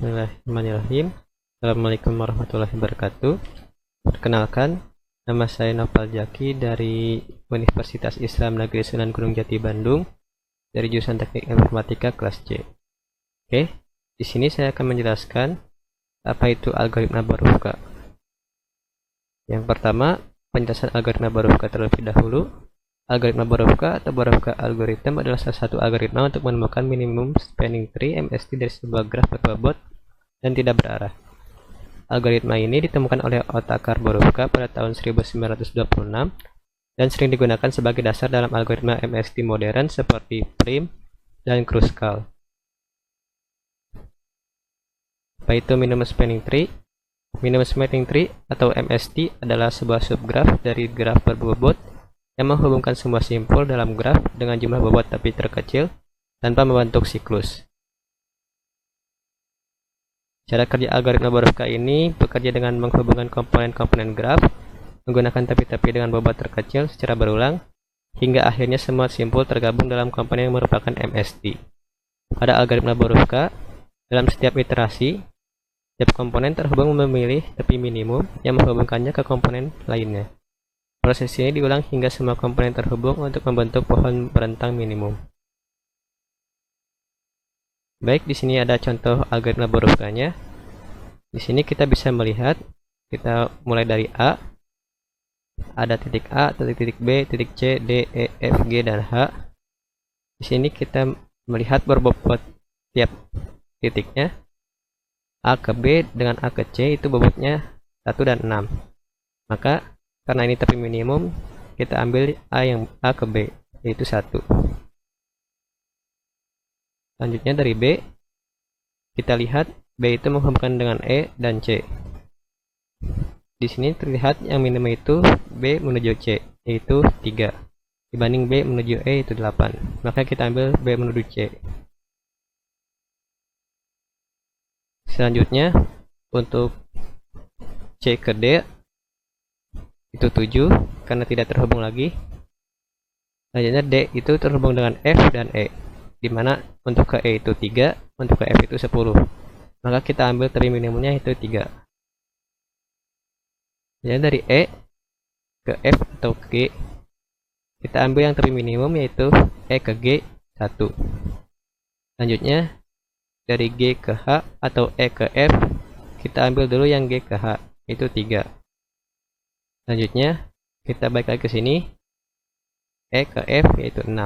Bismillahirrahmanirrahim. Assalamualaikum warahmatullahi wabarakatuh. Perkenalkan, nama saya Nopal Jaki dari Universitas Islam Negeri Sunan Gunung Jati Bandung dari jurusan Teknik Informatika kelas C. Oke, di sini saya akan menjelaskan apa itu algoritma Borovka. Yang pertama, penjelasan algoritma Borovka terlebih dahulu. Algoritma Borovka atau Borovka algorithm adalah salah satu algoritma untuk menemukan minimum spanning tree MST dari sebuah graf berbobot dan tidak berarah. Algoritma ini ditemukan oleh Otakar Borovka pada tahun 1926 dan sering digunakan sebagai dasar dalam algoritma MST modern seperti Prim dan Kruskal. Apa itu minimum spanning tree? Minimum spanning tree atau MST adalah sebuah subgraf dari graf berbobot yang menghubungkan semua simpul dalam graf dengan jumlah bobot tapi terkecil tanpa membentuk siklus. Cara kerja algoritma Borovka ini bekerja dengan menghubungkan komponen-komponen graf menggunakan tepi-tepi dengan bobot terkecil secara berulang hingga akhirnya semua simpul tergabung dalam komponen yang merupakan MST. Pada algoritma Borovka, dalam setiap iterasi, setiap komponen terhubung memilih tepi minimum yang menghubungkannya ke komponen lainnya. Proses ini diulang hingga semua komponen terhubung untuk membentuk pohon berentang minimum. Baik, di sini ada contoh algoritma Borovkanya. Di sini kita bisa melihat, kita mulai dari A, ada titik A, titik B, titik C, D, E, F, G, dan H. Di sini kita melihat berbobot tiap titiknya. A ke B dengan A ke C itu bobotnya 1 dan 6. Maka karena ini tepi minimum, kita ambil A ke B, yaitu 1. Selanjutnya dari B, kita lihat B itu menghubungkan dengan E dan C. Di sini terlihat yang minimum itu B menuju C, yaitu 3. Dibanding B menuju E itu 8. Maka kita ambil B menuju C. Selanjutnya, untuk C ke D, itu 7 karena tidak terhubung lagi. Selanjutnya D itu terhubung dengan F dan E, dimana untuk ke E itu 3, untuk ke F itu 10. Maka kita ambil tepi minimumnya itu 3. Jadi dari E ke F atau G, kita ambil yang tepi minimum yaitu E ke G 1. Selanjutnya dari G ke H atau E ke F, kita ambil dulu yang G ke H, itu 3. Selanjutnya, kita balik lagi ke sini, E ke F yaitu 6,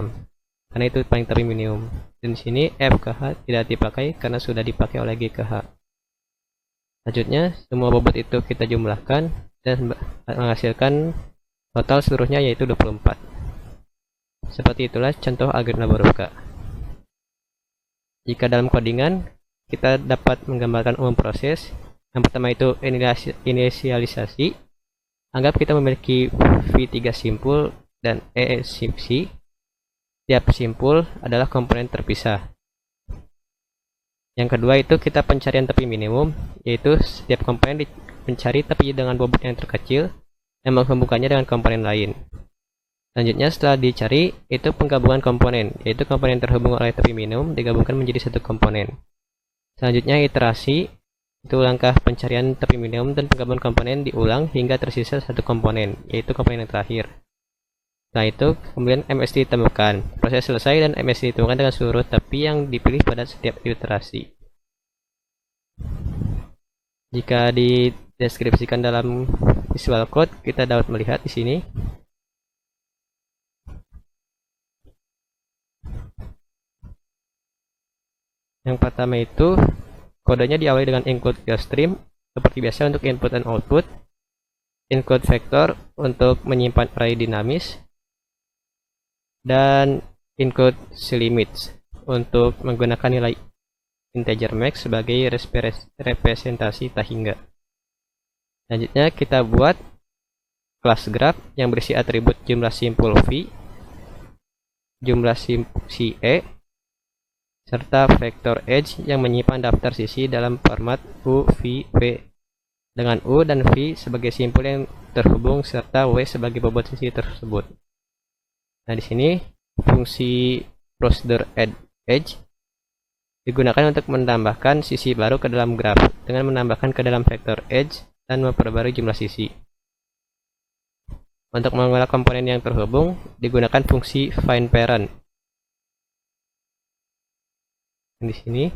karena itu paling tepi minimum. Dan di sini F ke H tidak dipakai karena sudah dipakai oleh G ke H. Selanjutnya, semua bobot itu kita jumlahkan dan menghasilkan total seluruhnya yaitu 24. Seperti itulah contoh algoritma Borovka. Jika dalam codingan, kita dapat menggambarkan umum proses. Yang pertama itu inisialisasi. Anggap kita memiliki V3 simpul dan E C. Tiap simpul adalah komponen terpisah. Yang kedua itu kita pencarian tepi minimum, yaitu setiap komponen mencari tepi dengan bobot yang terkecil yang menghubungkannya dengan komponen lain. Selanjutnya setelah dicari, itu penggabungan komponen, yaitu komponen terhubung oleh tepi minimum digabungkan menjadi satu komponen. Selanjutnya iterasi. Itu langkah pencarian tepi minimum dan penggabungan komponen diulang hingga tersisa satu komponen, yaitu komponen yang terakhir. Setelah itu, kemudian MST ditemukan. Proses selesai dan MST ditemukan dengan seluruh tepi yang dipilih pada setiap iterasi. Jika dideskripsikan dalam visual code, kita dapat melihat di sini. Yang pertama itu kodenya diawali dengan include stream seperti biasa untuk input dan output, include vector untuk menyimpan array dinamis, dan include limits untuk menggunakan nilai integer max sebagai representasi tak hingga. Selanjutnya kita buat kelas graph yang berisi atribut jumlah simpul V, jumlah si E, serta vektor edge yang menyimpan daftar sisi dalam format U, V, V, dengan U dan V sebagai simpul yang terhubung serta W sebagai bobot sisi tersebut. Nah, di sini fungsi procedure add edge digunakan untuk menambahkan sisi baru ke dalam graf dengan menambahkan ke dalam vektor edge dan memperbarui jumlah sisi. Untuk mengolah komponen yang terhubung, digunakan fungsi find parent. Di sini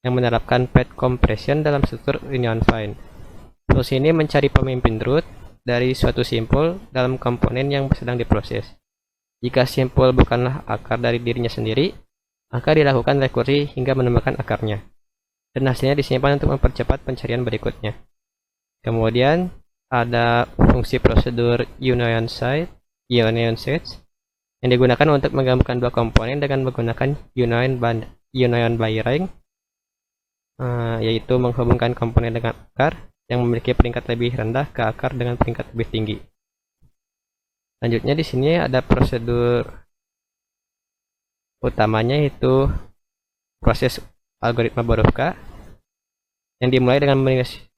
yang menerapkan path compression dalam struktur union find. Fungsi ini mencari pemimpin root dari suatu simpul dalam komponen yang sedang diproses. Jika simpul bukanlah akar dari dirinya sendiri, maka dilakukan rekursi hingga menemukan akarnya, dan hasilnya disimpan untuk mempercepat pencarian berikutnya. Kemudian ada fungsi prosedur union sets yang digunakan untuk menggabungkan dua komponen dengan menggunakan union by rank, yaitu menghubungkan komponen dengan akar yang memiliki peringkat lebih rendah ke akar dengan peringkat lebih tinggi. Selanjutnya di sini ada prosedur utamanya, yaitu proses algoritma Borovka yang dimulai dengan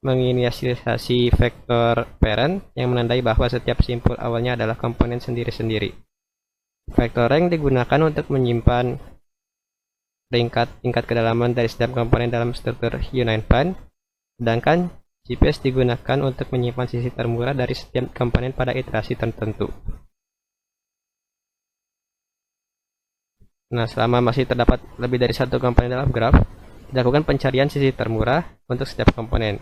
menginisialisasi vektor parent yang menandai bahwa setiap simpul awalnya adalah komponen sendiri-sendiri. Vektor rank digunakan untuk menyimpan tingkat kedalaman dari setiap komponen dalam struktur union find, sedangkan GPS digunakan untuk menyimpan sisi termurah dari setiap komponen pada iterasi tertentu. Nah, selama masih terdapat lebih dari satu komponen dalam graf, dilakukan pencarian sisi termurah untuk setiap komponen.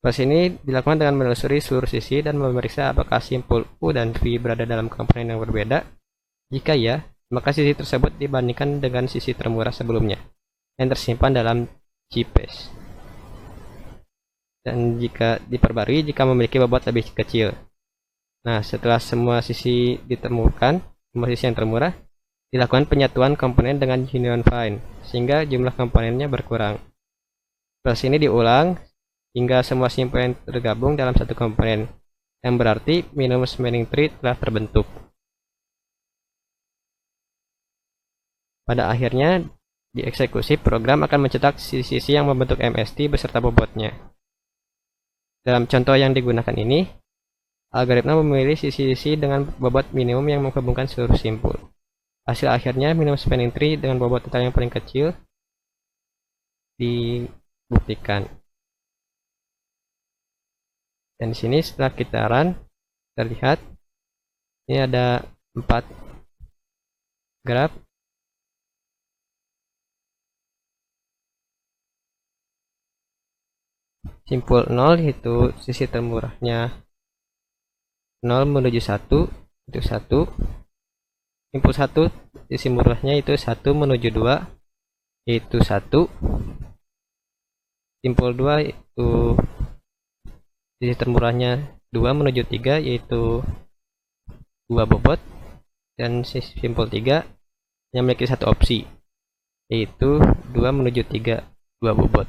Proses ini dilakukan dengan menelusuri seluruh sisi dan memeriksa apakah simpul U dan V berada dalam komponen yang berbeda. Jika ya, maka sisi tersebut dibandingkan dengan sisi termurah sebelumnya yang tersimpan dalam GPS. Dan jika diperbarui jika memiliki bobot lebih kecil. Nah, setelah semua sisi ditemukan, semua sisi yang termurah, dilakukan penyatuan komponen dengan union find, sehingga jumlah komponennya berkurang. Proses ini diulang hingga semua simpul yang tergabung dalam satu komponen, yang berarti minimum spanning tree telah terbentuk. Pada akhirnya, dieksekusi, program akan mencetak sisi-sisi yang membentuk MST beserta bobotnya. Dalam contoh yang digunakan ini, algoritma memilih sisi-sisi dengan bobot minimum yang menghubungkan seluruh simpul. Hasil akhirnya minimum spanning tree dengan bobot total yang paling kecil dibuktikan. Dan di sini setelah kita run, terlihat ini ada 4 graf. Simpul 0 yaitu sisi termurahnya 0 menuju 1, itu 1. Simpul 1 sisi murahnya itu 1 menuju 2, yaitu 1. Simpul 2 itu sisi termurahnya 2 menuju 3, yaitu 2 bobot. Dan simpul 3 yang memiliki satu opsi, yaitu 2 menuju 3, 2 bobot.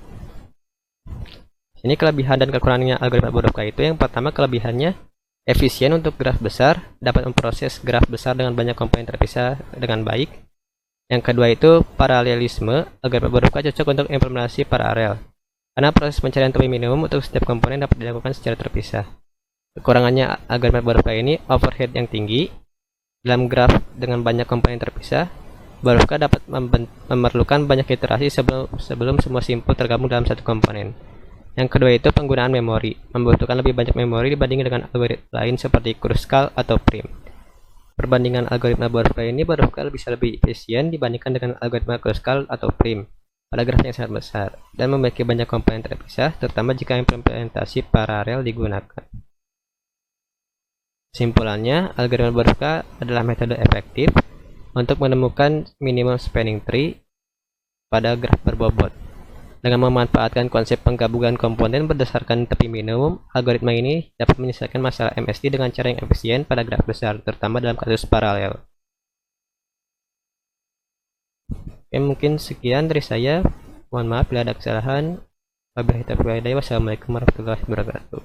Ini kelebihan dan kekurangannya algoritma Borovka itu. Yang pertama, kelebihannya efisien untuk graf besar, dapat memproses graf besar dengan banyak komponen terpisah dengan baik. Yang kedua itu paralelisme, algoritma Borovka cocok untuk implementasi paralel, karena proses pencarian topi minimum untuk setiap komponen dapat dilakukan secara terpisah. Kekurangannya algoritma Borovka ini overhead yang tinggi. Dalam graf dengan banyak komponen terpisah, Borovka dapat memerlukan banyak iterasi sebelum semua simpul tergabung dalam satu komponen. Yang kedua itu penggunaan memori, membutuhkan lebih banyak memori dibandingkan dengan algoritma lain seperti Kruskal atau Prim. Perbandingan algoritma Borovka ini, Borovka bisa lebih efisien dibandingkan dengan algoritma Kruskal atau Prim pada graf yang sangat besar, dan memiliki banyak komponen terpisah, terutama jika implementasi paralel digunakan. Kesimpulannya, algoritma Borovka adalah metode efektif untuk menemukan minimum spanning tree pada graf berbobot. Dengan memanfaatkan konsep penggabungan komponen berdasarkan tepi minimum, algoritma ini dapat menyelesaikan masalah MST dengan cara yang efisien pada graf besar, terutama dalam kasus paralel. Oke, mungkin sekian dari saya. Mohon maaf bila ada kesalahan. Wabillahi taufiq wal hidayah. Wassalamualaikum warahmatullahi wabarakatuh.